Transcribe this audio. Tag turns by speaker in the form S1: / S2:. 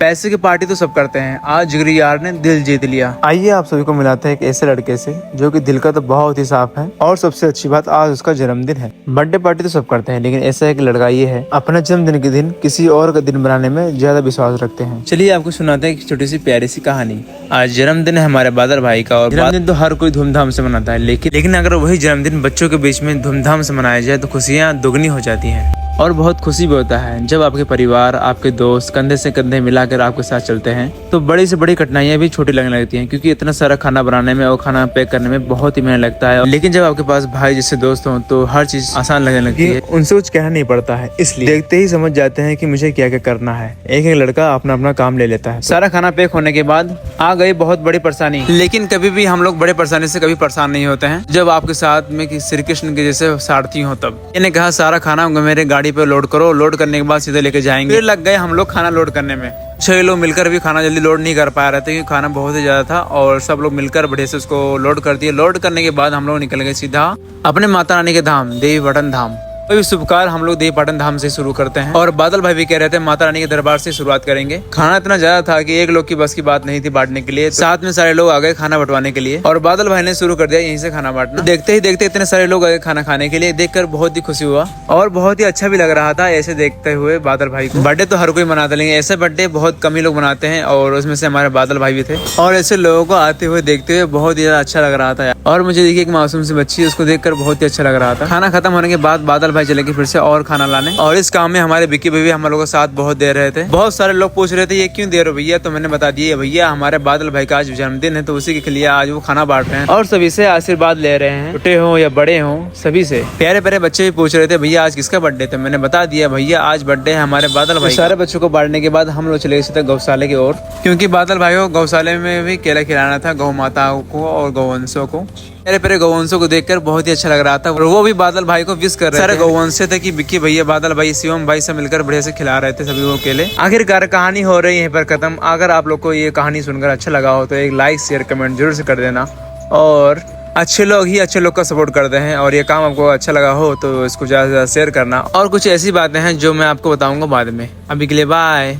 S1: पैसे की पार्टी तो सब करते हैं, आज जिगरी यार ने दिल जीत लिया।
S2: आइए आप सभी को मिलाते हैं एक ऐसे लड़के से जो कि दिल का तो बहुत ही साफ है, और सबसे अच्छी बात आज उसका जन्मदिन है। बर्थडे पार्टी तो सब करते हैं, लेकिन ऐसा एक लड़का ये है अपने जन्मदिन के दिन किसी और का दिन बनाने में ज्यादा विश्वास रखते हैं।
S1: चलिए आपको सुनाते हैं एक छोटी सी प्यारी सी कहानी। आज जन्मदिन है हमारे बादल भाई का, और जन्मदिन तो हर कोई धूमधाम से मनाता है, लेकिन अगर वही जन्मदिन बच्चों के बीच में धूमधाम से मनाया जाए तो खुशियाँ दुगनी हो जाती हैं। और बहुत खुशी भी होता है जब आपके परिवार, आपके दोस्त कंधे से कंधे मिलाकर आपके साथ चलते हैं, तो बड़ी से बड़ी कठिनाइयां भी छोटी लगने लगती हैं, क्योंकि इतना सारा खाना बनाने में और खाना पैक करने में बहुत ही मेहनत लगता है। लेकिन जब आपके पास भाई जैसे दोस्त हों तो हर चीज आसान लगने लगती है,
S2: उनसे कुछ कहना नहीं पड़ता है, इसलिए देखते ही समझ जाते हैं कि मुझे क्या क्या करना है। एक एक लड़का अपना अपना काम ले लेता है।
S1: सारा खाना पैक होने के बाद आ गई बहुत बड़ी परेशानी, लेकिन कभी भी हम लोग बड़े परेशानी से कभी परेशान नहीं होते हैं जब आपके साथ में श्री कृष्ण के जैसे सारथी हो तब। मैंने कहा सारा खाना मेरे गाड़ी पे लोड करो, लोड करने के बाद सीधे लेके जाएंगे। फिर लग गए हम लोग खाना लोड करने में। 6 लोग मिलकर भी खाना जल्दी लोड नहीं कर पा रहे थे क्योंकि खाना बहुत ही ज्यादा था, और सब लोग मिलकर बढ़िया से उसको लोड कर दिए। लोड करने के बाद हम लोग निकल गए सीधा अपने माता रानी के धाम देवीपाटन धाम। कोई भी शुभ कार्य हम लोग देवीपाटन धाम से शुरू करते हैं, और बादल भाई भी कह रहे थे माता रानी के दरबार से शुरुआत करेंगे। खाना इतना ज्यादा था कि एक लोग की बस की बात नहीं थी बांटने के लिए, तो साथ में सारे लोग आ गए खाना बंटवाने के लिए, और बादल भाई ने शुरू कर दिया यहीं से खाना बांटना। देखते ही देखते इतने सारे लोग आ गए खाना खाने के लिए, देखकर बहुत ही खुशी हुआ और बहुत ही अच्छा भी लग रहा था ऐसे देखते हुए बादल भाई को। बर्थडे तो हर कोई मनाता, लेकिन ऐसे बर्थडे बहुत कम ही लोग मनाते हैं, और उसमें से हमारे बादल भाई भी थे। और ऐसे लोगों को आते हुए देखते हुए बहुत ही अच्छा लग रहा था। और मुझे देखिए एक मासूम सी बच्ची, उसको देखकर बहुत ही अच्छा लग रहा था। खाना खत्म होने के बाद बादल भाई चले गए फिर से और खाना लाने, और इस काम में हमारे विक्की भैया हम लोगों के साथ बहुत दे रहे थे। बहुत सारे लोग पूछ रहे थे ये क्यों दे रहे हो भैया, तो मैंने बता दिया भैया हमारे बादल भाई का आज जन्मदिन है, तो उसी के लिए आज वो खाना बांट रहे हैं और सभी से आशीर्वाद ले रहे हैं, छोटे हो या बड़े हो सभी से। प्यारे प्यारे बच्चे भी पूछ रहे थे भैया आज किसका बर्थडे, तो मैंने बता दिया भैया आज बर्थडे है हमारे बादल भाई। सारे बच्चों को बांटने के बाद हम लोग चले गए गौशाले की ओर, क्योंकि बादल भाई को गौशाले में भी केला खिलाना था गौ माताओं को और गौवंशों को। मेरे प्यारे गौवंशों को देखकर बहुत ही अच्छा लग रहा था, और वो भी बादल भाई को विश कर रहे थे। सारे गौवंश थे कि विक्की भैया, बादल भाई, शिवम भाई से मिलकर बढ़िया से खिला रहे थे सभी को केले। आखिरकार कहानी हो रही है पर खत्म। अगर आप लोग को ये कहानी सुनकर अच्छा लगा हो तो एक लाइक शेयर कमेंट जरूर से कर देना, और अच्छे लोग ही अच्छे लोग का सपोर्ट करते हैं, और ये काम आपको अच्छा लगा हो तो इसको ज्यादा से ज्यादा शेयर करना। और कुछ ऐसी बातें हैं जो मैं आपको बताऊंगा बाद में। अभी के लिए बाय।